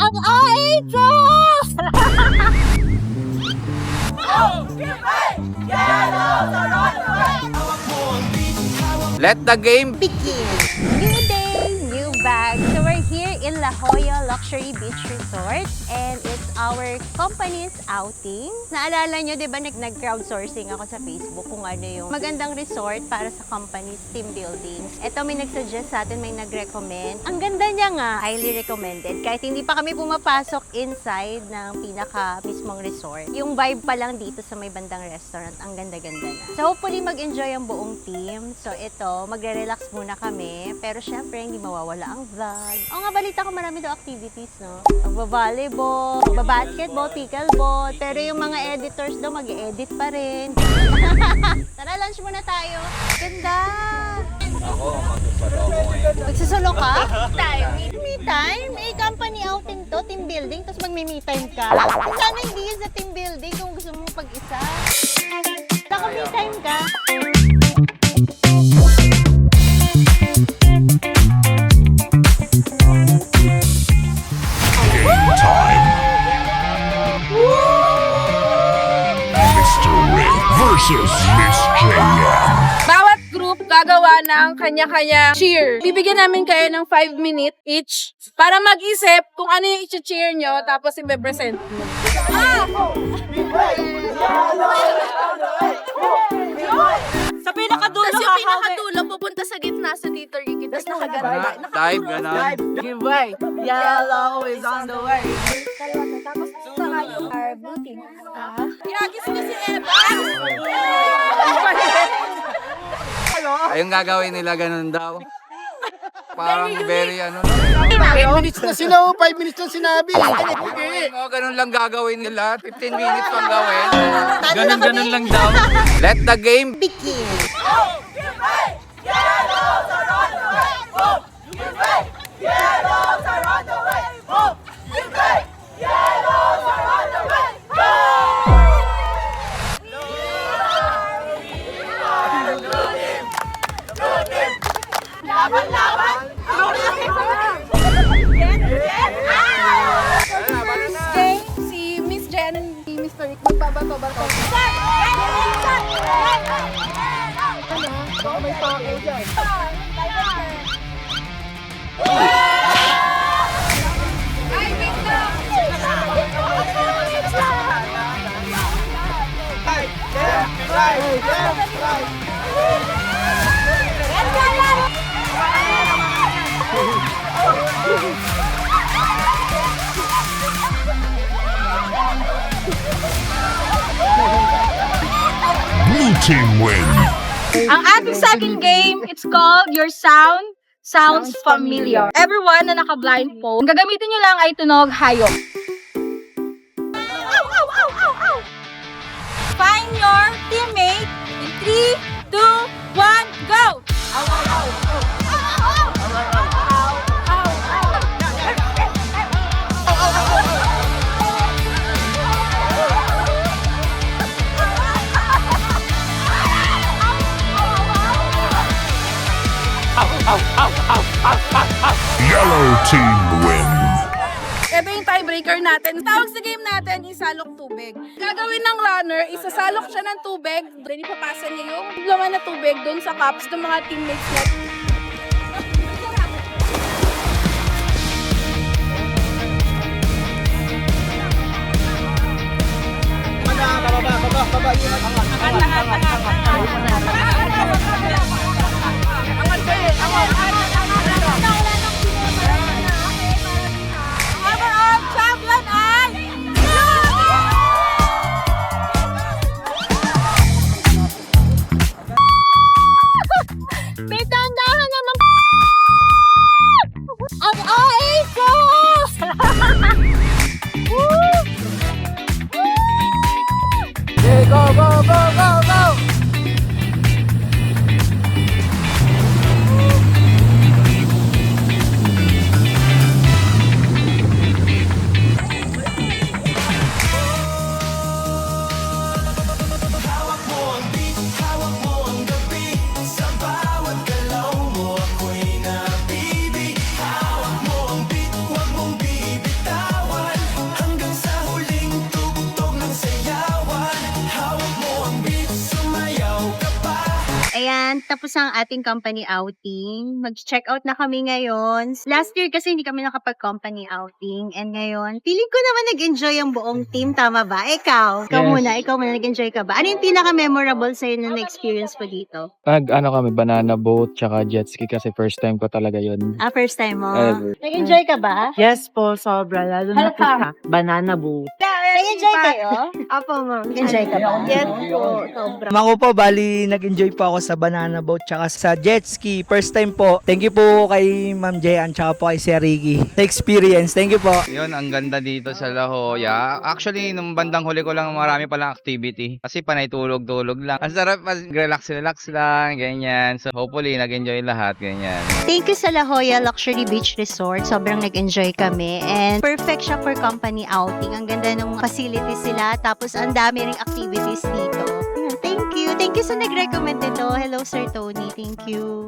ang Aetros! Let the game Begin! New day, new bag. So we're here in La Jolla Luxury Beach Resort and it's our company's outing. Naalala nyo, di ba nag-crowdsourcing ako sa Facebook kung ano yung magandang resort para sa company's team buildings. Ito may nag-suggest sa atin, may nag-recommend. Ang ganda niya nga, highly recommended. Kahit hindi pa kami pumapasok inside ng pinaka mismong resort. Yung vibe pa lang dito sa may bandang restaurant, ang ganda-ganda na. So hopefully mag-enjoy ang buong team. So ito, magre-relax muna kami. Pero syempre, hindi mawawala ang vlog. O nga, balita ko marami daw activities, no? Magba-volleyball, magba-basketball, pickleball. Pero yung mga editors daw, mag-edit pa rin. Tara, lunch muna tayo. Ganda! Ako, magsusolo ko ngayon. Magsusulo ka? Time. Me time? Eh, company outing to, team building, tapos mag-me time ka. Sana hindi yun sa team building kung gusto mong pag-isa. Baka me time ka. Mr. Red versus Miss JM. Bawat group gagawa ng kanya-kanya cheer. Bibigyan namin kayo ng 5 minutes each para mag-isip kung ano yung i-cheer nyo tapos i-present mo. Sa pinakadulo, Tapos yung pinakadulo, pupunta sa gitna sa Tito Ricky. Tapos nakaganda. Dive, gano'n. giveaway. Yellow is on the way. Tapos saka yung our booty. Iagis ko si Eva. Ayong gagawin nila ganun daw. Parang very ano. 10 minutes na sila, 5 minutes lang sinabi. Oo, ganun lang gagawin nila. 15 minutes pang gawin. Ganun lang daw. Let the game Begin! Si Miss Jen, si Mr. Rick, magbabato-bato. Blue team win. Ang ating second game, it's called Your Sound Sounds Familiar. Everyone na naka-blindfold, ang gagamitin nyo lang ay tunog hayop. Find your teammate in 3, 2, 1, go! Yellow team win. Ito yung tiebreaker natin. Tawag sa game natin, isalok tubig. Gagawin ng runner, isasalok siya ng tubig. Then ipapasa niya yung laman na tubig doon sa cups ng mga teammates natin. Overall champion ay may tanda ayan, tapos ang ating company outing. Mag-check out na kami ngayon. Last year kasi hindi kami nakapag-company outing. And ngayon, feeling ko naman nag-enjoy ang buong team. Tama ba? Ikaw muna, nag-enjoy ka ba? Ano yung pinaka-memorable sa'yo na na-experience po dito? Kami, banana boat, tsaka jet ski kasi first time ko talaga yun. First time mo. Ever. Nag-enjoy ka ba? Yes po, sobra. Lalo na po sa banana boat. Nag-enjoy kayo? Apo, ma'am. Nag-enjoy ka ba? Yes po. Sobra. Ako po, bali, nag-enjoy po ako sa banana boat tsaka sa jet ski. First time po. Thank you po kay Ma'am Jean tsaka po kay Sir Ricky. Sa experience. Thank you po. Yun, ang ganda dito sa La Jolla. Actually, nung bandang huli ko lang, marami palang activity. Kasi panay tulog-tulog lang. Ang sarap, relax-relax lang, ganyan. So, hopefully, nag-enjoy lahat, ganyan. Thank you sa La Jolla Luxury Beach Resort. Sobrang nag-enjoy kami. And perfect siya for company outing. Ang ganda ng facilities sila. Tapos, ang dami ring activities dito. Thank you. Thank you sa nag-recommend nito. Hello, Sir Tony. Thank you.